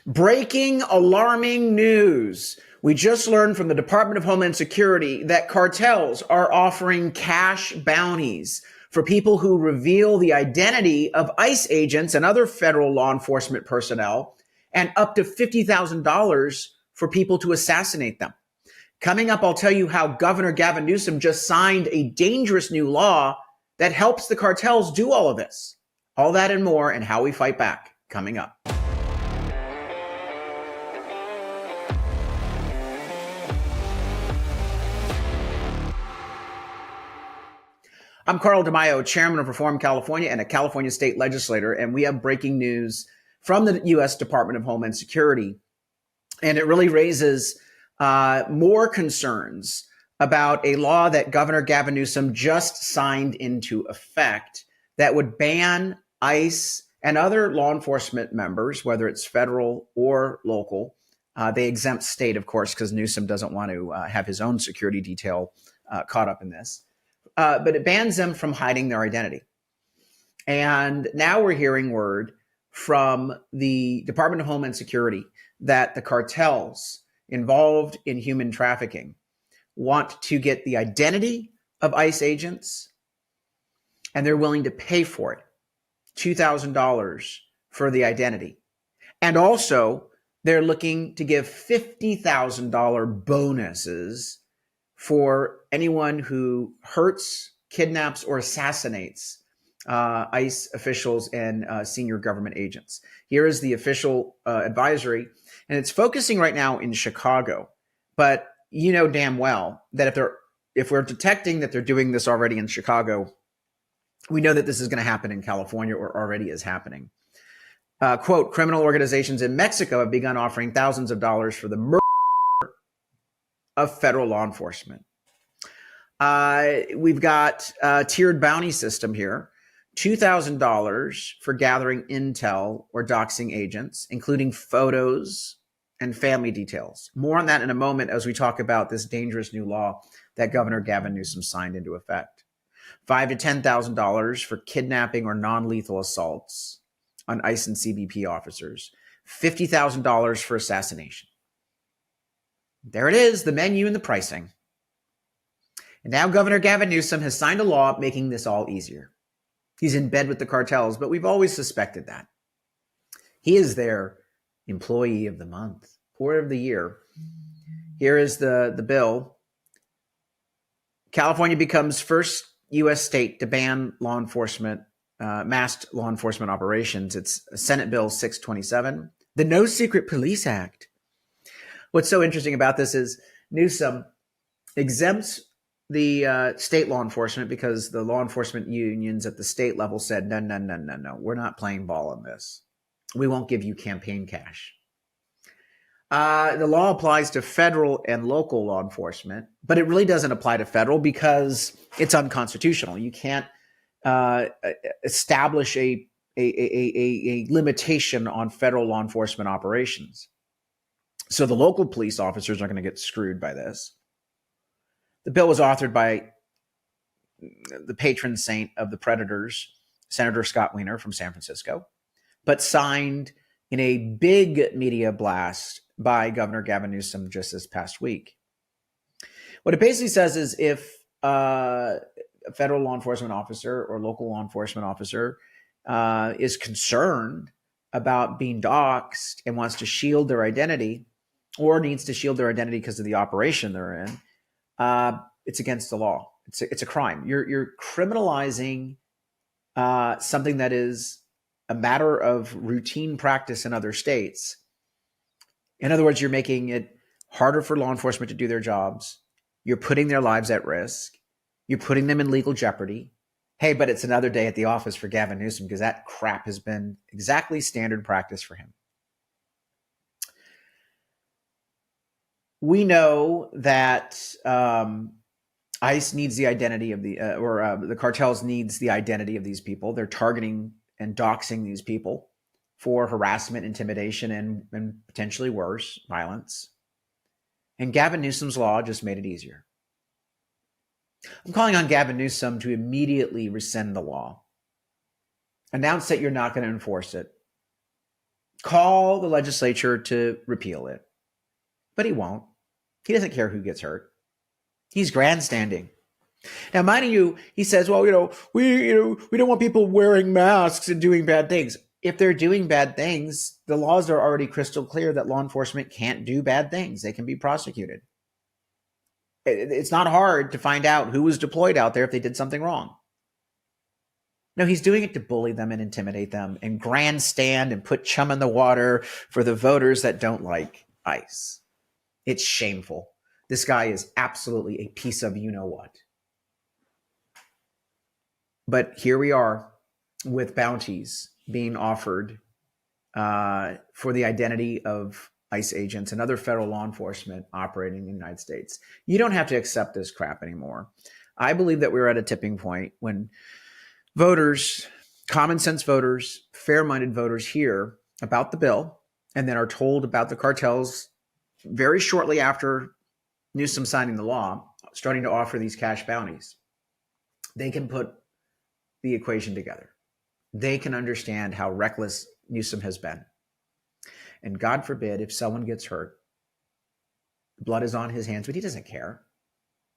Breaking alarming news. We just learned from the Department of Homeland Security that cartels are offering cash bounties for people who reveal the identity of ICE agents and other federal law enforcement personnel, and up to $50,000 for people to assassinate them. Coming up, I'll tell you how Governor Gavin Newsom just signed a dangerous new law that helps the cartels do all of this. All that and more, and how we fight back, coming up. I'm Carl DeMaio, chairman of Reform California and a California state legislator, and we have breaking news from the U.S. Department of Homeland Security. And it really raises more concerns about a law that Governor Gavin Newsom just signed into effect that would ban ICE and other law enforcement members, whether it's federal or local. They exempt state, of course, because Newsom doesn't want to have his own security detail caught up in this. But it bans them from hiding their identity. And now we're hearing word from the Department of Homeland Security that the cartels involved in human trafficking want to get the identity of ICE agents, and they're willing to pay for it, $2,000 for the identity. And also, they're looking to give $50,000 bonuses for anyone who hurts, kidnaps, or assassinates ICE officials and senior government agents. Here is the official advisory, and it's focusing right now in Chicago. But you know damn well that if we're detecting that they're doing this already in Chicago, we know that this is going to happen in California, or already is happening. Quote, criminal organizations in Mexico have begun offering thousands of dollars for the murder of federal law enforcement. We've got a tiered bounty system here, $2,000 for gathering intel or doxing agents, including photos and family details. More on that in a moment as we talk about this dangerous new law that Governor Gavin Newsom signed into effect. $5,000 to $10,000 for kidnapping or non-lethal assaults on ICE and CBP officers. $50,000 for assassination. There it is, the menu and the pricing. And now Governor Gavin Newsom has signed a law making this all easier. He's in bed with the cartels, but we've always suspected that. He is their employee of the month, employee of the year. Here is the bill. California becomes first U.S. state to ban law enforcement, masked law enforcement operations. It's Senate Bill 627, the No Secret Police Act. What's so interesting about this is Newsom exempts the state law enforcement because the law enforcement unions at the state level said, no, we're not playing ball on this. We won't give you campaign cash. The law applies to federal and local law enforcement, but it really doesn't apply to federal because it's unconstitutional. You can't establish a limitation on federal law enforcement operations. So the local police officers are going to get screwed by this. The bill was authored by the patron saint of the predators, Senator Scott Wiener from San Francisco, but signed in a big media blast by Governor Gavin Newsom just this past week. What it basically says is if a federal law enforcement officer or local law enforcement officer is concerned about being doxxed and wants to shield their identity, or needs to shield their identity because of the operation they're in, it's against the law. It's a crime. You're criminalizing something that is a matter of routine practice in other states. In other words, you're making it harder for law enforcement to do their jobs. You're putting their lives at risk. You're putting them in legal jeopardy. Hey, but it's another day at the office for Gavin Newsom because that crap has been exactly standard practice for him. We know that ICE needs the identity of the cartels needs the identity of these people. They're targeting and doxing these people for harassment, intimidation, and potentially worse, violence. And Gavin Newsom's law just made it easier. I'm calling on Gavin Newsom to immediately rescind the law. Announce that you're not going to enforce it. call the legislature to repeal it. But he won't. He doesn't care who gets hurt. He's grandstanding. Now, mind you, he says, well, we don't want people wearing masks and doing bad things. If they're doing bad things, the laws are already crystal clear that law enforcement can't do bad things. They can be prosecuted. It's not hard to find out who was deployed out there if they did something wrong. No, he's doing it to bully them and intimidate them and grandstand and put chum in the water for the voters that don't like ICE. It's shameful. This guy is absolutely a piece of you-know-what. But here we are with bounties being offered for the identity of ICE agents and other federal law enforcement operating in the United States. You don't have to accept this crap anymore. I believe that we're at a tipping point when voters, common sense voters, fair-minded voters hear about the bill and then are told about the cartels very shortly after Newsom signing the law, starting to offer these cash bounties. They can put the equation together. They can understand how reckless Newsom has been. And God forbid if someone gets hurt, blood is on his hands, but he doesn't care.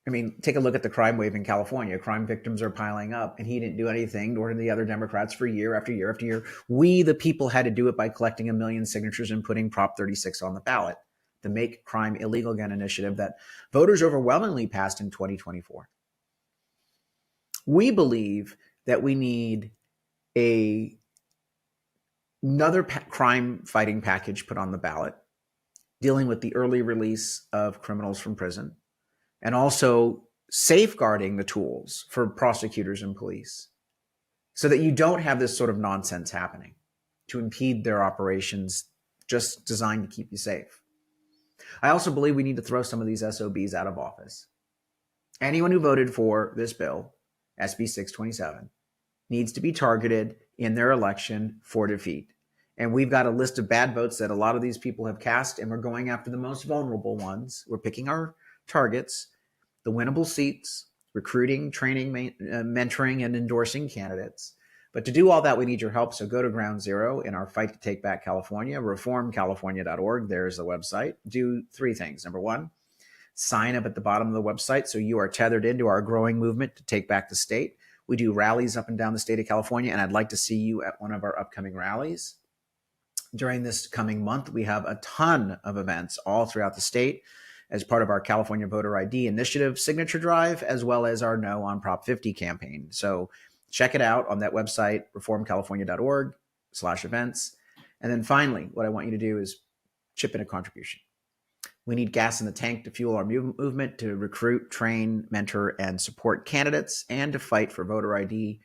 I mean, take a look at the crime wave in California. Crime victims are piling up, and he didn't do anything, nor did the other Democrats, for year after year after year. We, the people, had to do it by collecting 1 million signatures and putting Prop 36 on the ballot, the Make Crime Illegal Again initiative that voters overwhelmingly passed in 2024. We believe that we need another crime fighting package put on the ballot, dealing with the early release of criminals from prison, and also safeguarding the tools for prosecutors and police so that you don't have this sort of nonsense happening to impede their operations just designed to keep you safe. I also believe we need to throw some of these SOBs out of office. Anyone who voted for this bill, SB 627, needs to be targeted in their election for defeat. And we've got a list of bad votes that a lot of these people have cast, and we're going after the most vulnerable ones. We're picking our targets, the winnable seats, recruiting, training, mentoring, and endorsing candidates. But to do all that, we need your help. So go to Ground Zero in our fight to take back California, reformcalifornia.org. There's the website. Do 3 things. Number 1, sign up at the bottom of the website so you are tethered into our growing movement to take back the state. We do rallies up and down the state of California, and I'd like to see you at one of our upcoming rallies. During this coming month, we have a ton of events all throughout the state as part of our California Voter ID Initiative signature drive, as well as our No on Prop 50 campaign. So check it out on that website, reformcalifornia.org/events. And then finally, what I want you to do is chip in a contribution. We need gas in the tank to fuel our movement, to recruit, train, mentor, and support candidates, and to fight for voter ID,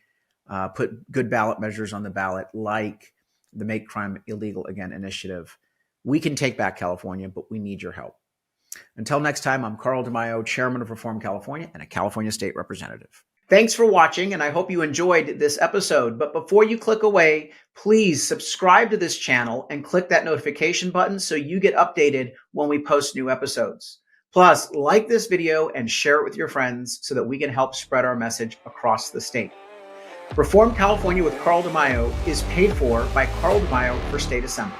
put good ballot measures on the ballot like the Make Crime Illegal Again initiative. We can take back California, but we need your help. Until next time, I'm Carl DeMaio, Chairman of Reform California and a California State Representative. Thanks for watching, and I hope you enjoyed this episode. But before you click away, please subscribe to this channel and click that notification button so you get updated when we post new episodes. Plus, like this video and share it with your friends so that we can help spread our message across the state. Reform California with Carl DeMaio is paid for by Carl DeMaio for State Assembly.